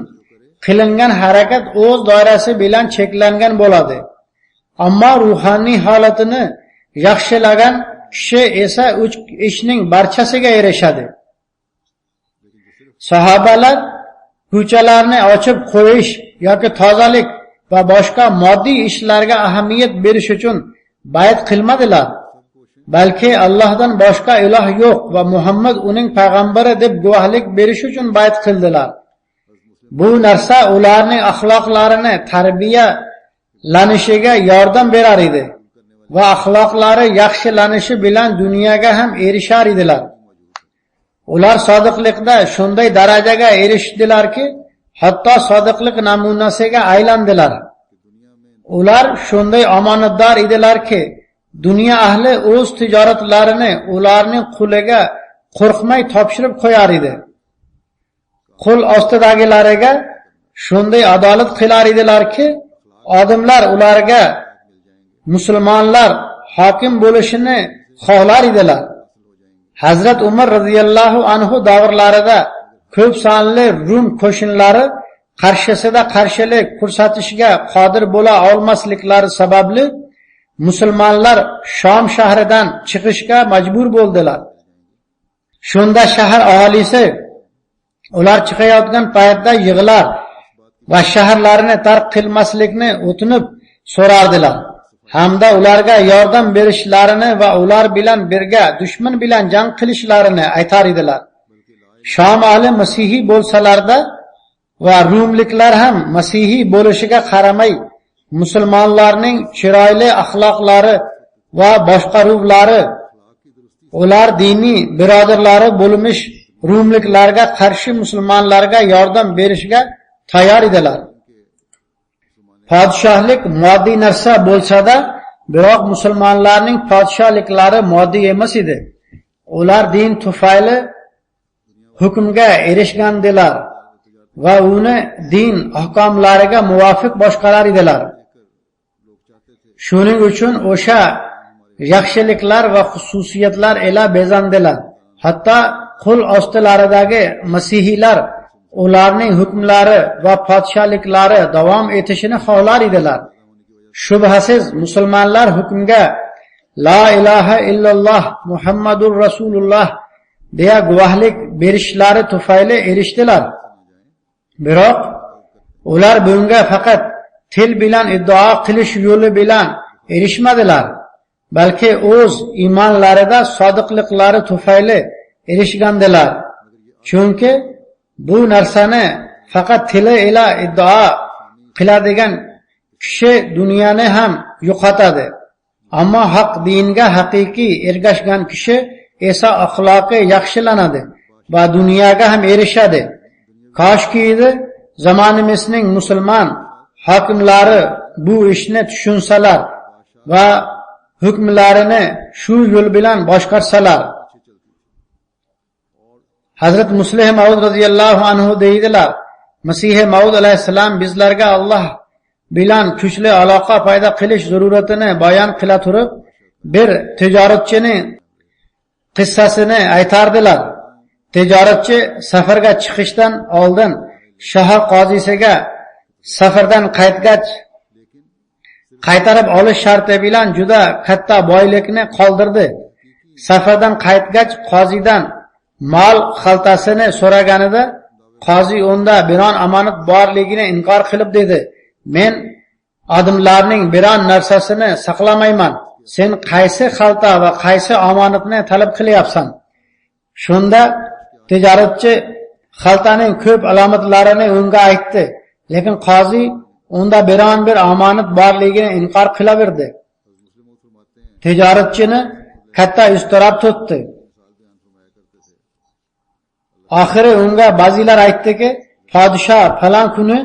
qilingan harakat o'z doirasi bilan cheklangan bo'ladi. Ammo ruhoniy holatini yaxshilagan kishi esa 3 ishning barchasiga erishadi. Sahobalar ko'chalarni ochib qo'yish yoki tozalik va boshqa moddiy ishlarga ahamiyat berish uchun bayt qilmadilar. Balki Allohdan boshqa iloh yo'q va Muhammad uning payg'ambari deb guvohlik berish uchun bayt qildilar. Bu narsa ularning axloqlarini tarbiyalanishiga yordam berar edi va axloqlari yaxshilanishi bilan dunyoga ham erishar edilar. Ular sodiqlikda shunday darajaga erishdilarki, hatto sodiqlik namunasiga aylandilar. Ular shunday omonatdor edilarki, dunyo ahli o'z tijoratlarini ularning quliga qo'rqmay topshirib qo'yar edi. Qo'l ostidagilariga shunday adolat qilar edilarki, odamlar ularga musulmonlar hokim bo'lishini xohlar edilar. Hazrat Umar radhiyallohu anhu davrlarida ko'p sonli Rum qo'shinlari qarshisida qarshilik ko'rsatishga qodir bo'la olmasliklari sababli musulmonlar Shom shahridan chiqishga majbur bo'ldilar. Shunda shahar aholisi ular chiqayotgan paytda yig'lar va shaharlarini tark qilmaslikni o'tinib so'rardilar. Hamda ularga yordam berishlarini va ular bilan birga dushman bilan jang qilishlarini aytar edilar. Shom ahli masihiy bo'lsalarda va rumliklar ham masihiy bo'lishiga qaramay, musulmonlarning chiroyli axloqlari va boshqaruvlari ular diniy birodarlari bo'lmish rumliklarga qarshi musulmonlarga yordam berishga tayyor edilar. Podshohlik moddiy narsa bo'lsa-da, biroq musulmonlarning podshohliklari moddiy emas edi. Ular din tufayli hukmga erishgandilar va uni din ahkomlariga muvofiq boshqarar edilar. Shuning uchun o'sha yaxshiliklar va xususiyatlar ila bezandilar. Hatto qo'l ostilaridagi masihiylar ularning hukmlari va podshohliklari davom etishini xohlar edilar. Shubhasiz musulmonlar hukmga la ilaha illalloh Muhammadur Rasululloh deya guvohlik berishlari tufayli erishdilar. Biroq ular bunga faqat til bilan iddao qilish yo'li bilan erishmadilar, balki o'z iymonlarida sodiqliklari tufayli erishgandilar. Chunki bu narsani faqat tili ila iddao qiladigan kishi dunyoni ham yo'qotadi. Ammo haq dinga haqiqiy ergashgan kishi esa axloqi yaxshilanadi va dunyoga ham erishadi. Koshki zamonimizning musulmon hokimlari bu ishni tushunsalar va hukmlarini shu yo'l bilan boshqarsalar. Hazrat Muslih Maud radhiyallohu anhu deydilar, Masih Maud alayhissalom bizlarga Alloh bilan kuchli aloqa paydo qilish zaruratini bayon qila turib, bir tijoratchining qissasini aytardilar. Tijoratchi safarga chiqishdan oldin shahar qozisiga safardan qaytgach qaytarib olish sharti bilan juda katta boylikni qoldirdi. Safardan qaytgach qozidan mol xaltasini so'raganida qozi unda biron omonat borligini inkor qilib dedi: "Men odamlarning biron narsasini saqlamayman. Sen qaysi xalta va qaysi omonatni talab qilyapsan?" Shunda tijoratchi xaltaning ko'p alomatlarini unga aytdi, lekin qozi unda biron bir omonat borligini inkor qilaverdi. Tijoratchini katta iztirob tutdi. Oxiri unga ba'zilar aytdiki, podshoh falon kuni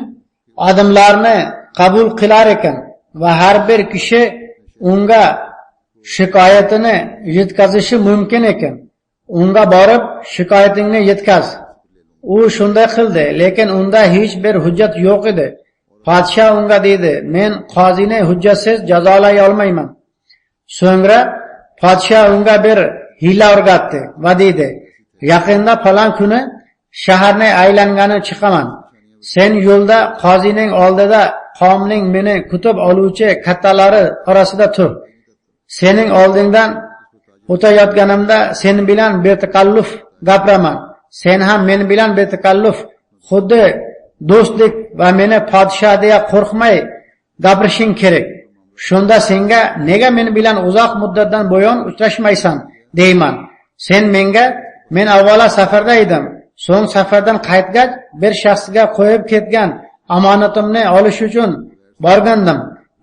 odamlarni qabul qilar ekan va har bir kishi unga shikoyatini yetkazishi mumkin ekan. Unga borib shikoyatingni yetkaz. U shunday qildi, lekin unda hech bir hujjat yo'q edi. Podshoh unga dedi: "Men qozini hujjatsiz jazolay olmayman." So'ngra podshoh unga bir hiyla o'rgatdi va dedi: "Yaqinda falon kuni shaharni aylangani chiqaman. Sen yo'lda qozining oldida qavmning meni kutib oluvchi kattalari orasida tur. Sening oldingdan o'tayotganimda sen bilan betakalluf gapiraman. Sen ham men bilan betakalluf, xuddi do'stlik va meni podshoh deya qo'rqmay gapirishing kerak. Shunda senga nega men bilan uzoq muddatdan buyon uchrashmaysan deyman. Sen menga men avvalo safarda edim, so'ng safardan qaytgach bir shaxsga qo'yib ketgan omonatimni olish uchun borgandim.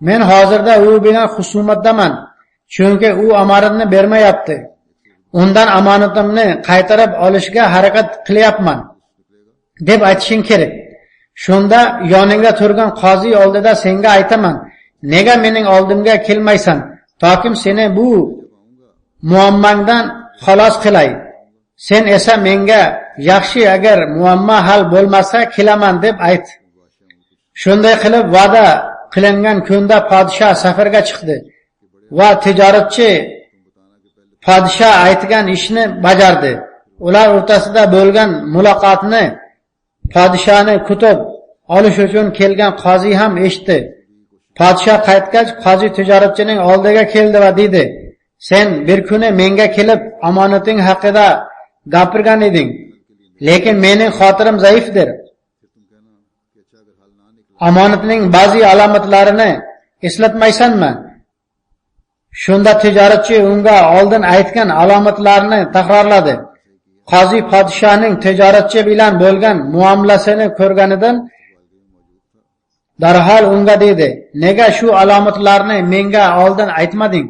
Men hozirda u bilan husumatdaman, chunki u omonatni bermayapti. Undan omonatimni qaytarib olishga harakat qilyapman deb aytishing kerak. Shunda yoningda turgan qozi oldida senga aytaman: "Nega mening oldimga kelmaysan? Tokim seni bu muammangdan xalos qilay. Sen esa menga yaxshi, agar muammo hal bo'lmasa kelaman" deb ayt. Shunday qilib va'da qilingan kunda podshoh safarga chiqdi va tijoratchi podshoh aytgan ishni bajardi. Ular o'rtasida bo'lgan muloqotni podshohni kutib olish uchun kelgan qozi ham eshitdi. Podshoh qaytgach, qozi tijoratchining oldiga keldi va dedi: "Sen bir kuni menga kelib omonating haqida gapirgan eding, lekin mening xotirim zaifdir. Omonatning ba'zi alomatlarini eslatmaysanmi?" Shunda tijoratchi unga oldin aytgan alomatlarni takrorladi. Qozi podshohning tijoratchi bilan bo'lgan muomalasini ko'rganidan darhol unga dedi: "Nega shu alomatlarni menga oldin aytmading?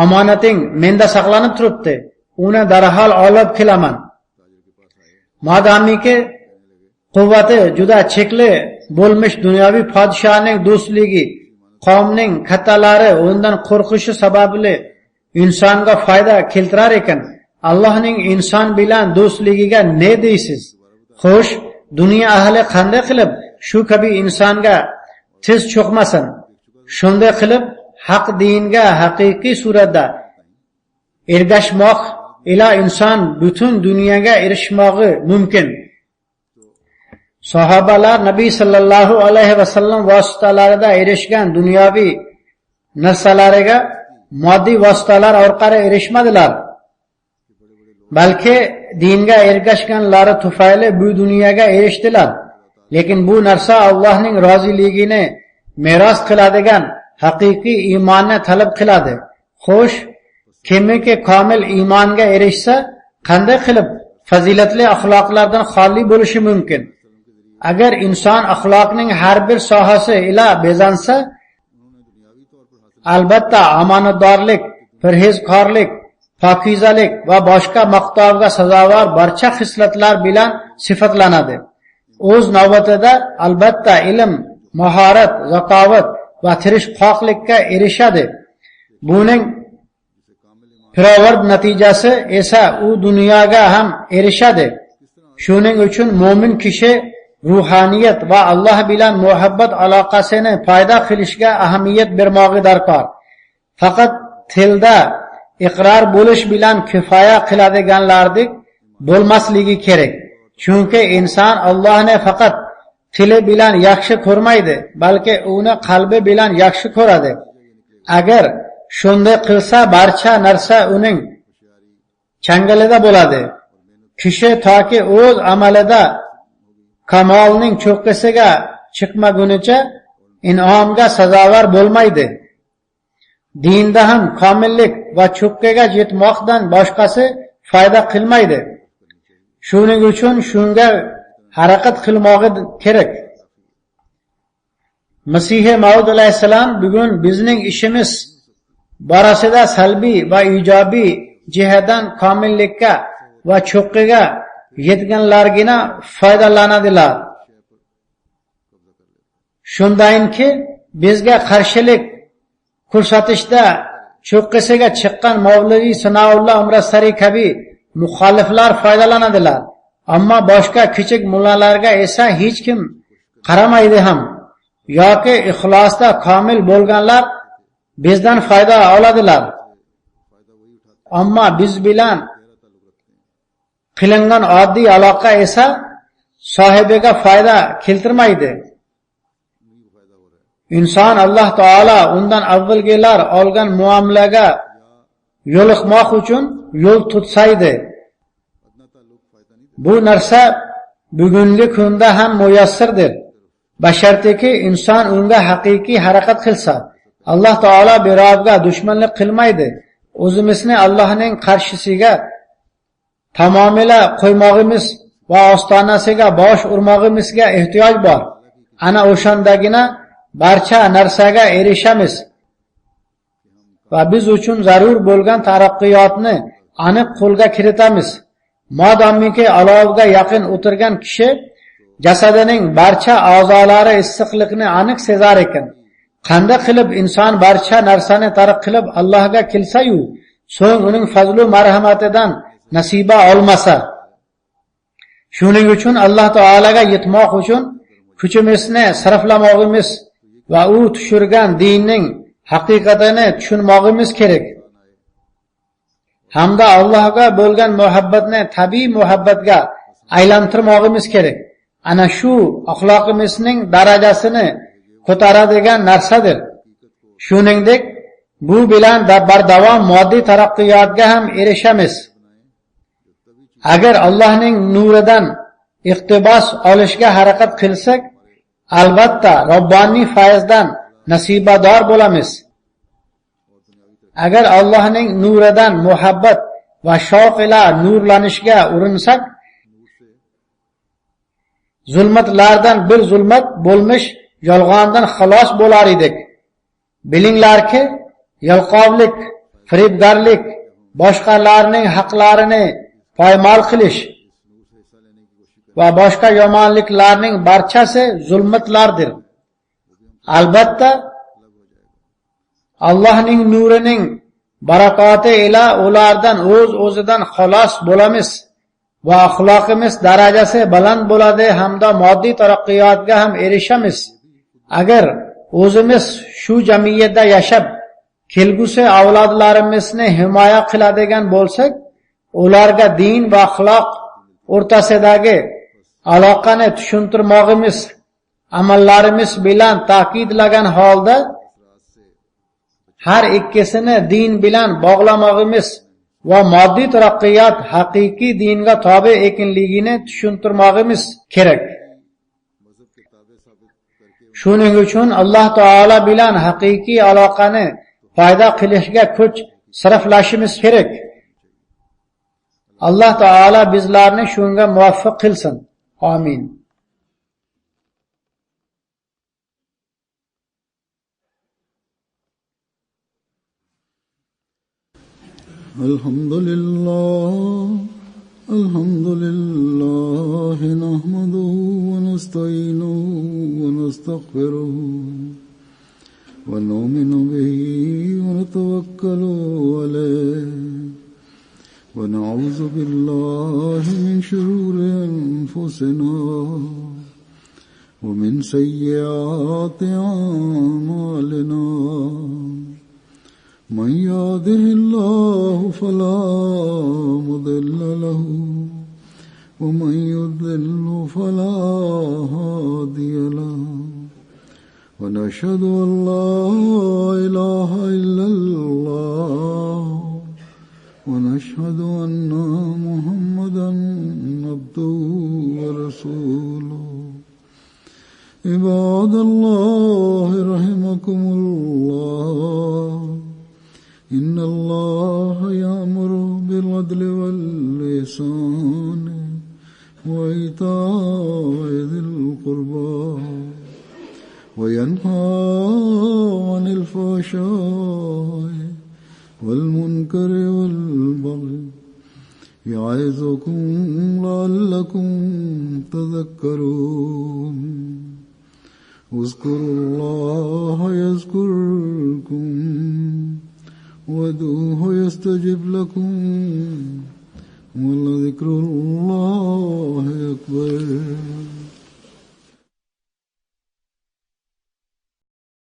Omonating menda saqlanib turibdi. Uni darhol olib kelaman." Modomiki quvvati juda chekli bo'lmish dunyoviy podshohning do'stligi qavmning kattalari undan qo'rqishi sababli insonga foyda keltirar ekan, Allohning inson bilan do'stligiga ne deysiz? Xo'sh, dunyo ahli qanday qilib shu kabi insonga tiz cho'kmasin? Shunday qilib haq dinga haqiqiy suratda ergashmoq ila inson butun dunyoga erishmog'i mumkin. Sahobalar Nabiy sallallohu alayhi vasallam vositalarida erishgan dunyoviy narsalariga moddiy vositalar orqali erishmadilar, balki dinga ergashganlari tufayli bu dunyoga erishdilar. Lekin bu narsa Allohning roziligini meros qiladigan haqiqiy iymonni talab qiladi. Xo'sh, kimiki komil iymonga erishsa, qanday qilib fazilatli axloqlardan xoli bo'lishi mumkin? Agar inson axloqning har bir sohasi ila bezansa, albatta omonatdorlik, perhezkorlik, pokizalik va boshqa maqtovga sazovor barcha xislatlar bilan sifatlanadi. O'z navbatida albatta ilm, mahorat, zakovat va tirishqoqlikka erishadi. Buning pirovard natijasi esa u dunyoga ham erishadi. Shuning uchun mo'min kishi ruhaniyat va Alloh bilan muhabbat aloqasini paydo qilishga ahamiyat bermog'i darkor. Faqat tilda iqror bo'lish bilan kifoya qiladiganlardek bo'lmasligi kerak. Chunki inson Allohni faqat tili bilan yaxshi ko'rmaydi, balki uni qalbi bilan yaxshi ko'radi. Agar shunday qilsa, barcha narsa uning changalida bo'ladi. Kishi toki o'z amalida kamolning cho'qqisiga chiqmagunicha in'omga sazovor bo'lmaydi. Dinda ham komillik va cho'qqiga yetmoqdan boshqasi foyda qilmaydi. Shuning uchun shunga harakat qilmog'i kerak. Masih Maud alayhisalom bugun bizning ishimiz borasida salbiy va ijobiy jihatdan komillikka va cho'qqiga yetganlargina foydalanadilar. Shundayki bizga qarshilik ko'rsatishda cho'qqisiga chiqqan Mavlaviy Sanoulloh Umrasari kabi muxoliflar foydalanadilar. Ammo boshqa kichik mullalarga esa hech kim qaramaydi ham. Yoki ixlosda komil bo'lganlar bizdan foyda oladilar. Ammo biz bilan qilingan oddiy aloqa esa sohibiga foyda keltirmaydi. Inson Alloh taolo undan avvalgilar olgan muomalaga yo'liqmoq uchun yo'l tutsaydi. Bu narsa bugungi kunda ham muyassirdir. Bashartiki inson unga haqiqiy harakat qilsa, Alloh taolo birovga dushmanlik qilmaydi. O'zimizni Allohning qarshisiga tamomila qo'ymog'imiz va ostonasiga bosh urmog'imizga ehtiyoj bor. Ana o'shandagina barcha narsaga erishamiz va biz uchun zarur bo'lgan taraqqiyotni aniq qo'lga kiritamiz. Modomiki olovga yaqin o'tirgan kishi jasadining barcha a'zolari issiqlikni aniq sezar ekan. Qanday qilib inson barcha narsani tark qilib Allohga kelsa-yu, so'ng uning fazlu marhamatidan nasiba olmasa. Shuning uchun Alloh taolaga yetmoq uchun kuchimizni sarflamog'imiz va u tushirgan dinning haqiqatini tushunmog'imiz kerak. Hamda Allohga bo'lgan muhabbatni tabiiy muhabbatga aylantirmog'imiz kerak. Ana shu axloqimizning darajasini ko'taradigan narsadir. Shuningdek, bu bilan bardavom moddiy taraqqiyotga ham erishamiz. Agar Allohning nuridan iqtibos olishga harakat qilsak, albatta Robboniy fayzdan nasibador bo'lamiz. Agar Allohning nuridan muhabbat va shavq ila nurlanishga urinsak, zulmatlardan bir zulmat bo'lmish yolg'ondan xalos bo'lar edik. Bilinglarki, yalqovlik, firibgarlik, boshqalarning haqlarini poymol qilish va boshqa yomonliklarning barchasi zulmatlardir. Albatta, Allohning nurining barakoti ila ulardan o'zidan xalos bo'lamiz va axloqimiz darajasi baland bo'ladi hamda moddiy taraqqiyotga ham erishamiz. Agar o'zimiz shu jamiyatda yashab, kelgusi avlodlarimizni himoya qiladigan bo'lsak, ularga din va axloq o'rtasidagi aloqani tushuntirmog'imiz, amallarimiz bilan ta'kidlagan holda har ikkisini din bilan bog'lamog'imiz va moddiy taraqqiyot haqiqiy dinga tobe ekanligini tushuntirmog'imiz kerak. Shuning uchun Alloh taolo bilan haqiqiy aloqani paydo qilishga kuch sarflashimiz kerak. Alloh taolo bizlarni shunga muvaffaq qilsin. Amin. Alhamdulillah nahmaduhu wa nasta'inuhu wa nastaghfiruhu wa nu'minu bihi wa natawakkalu alayhi wa na'udhu billahi min shururi anfusina سيئات أعمالنا من يهده الله فلا مضل له ومن يضلل فلا هادي له ونشهد أن لا إله إلا الله ونشهد أن محمدا عبده ورسوله عباد الله رحمكم الله إن الله يأمر بالعدل والإحسان وإيتاء ذي القربى وينهى عن الفحشاء والمنكر والبغي يعظكم لعلكم تذكرون اذكروا الله يذكركم وادعوه يستجب لكم ولذكر الله أكبر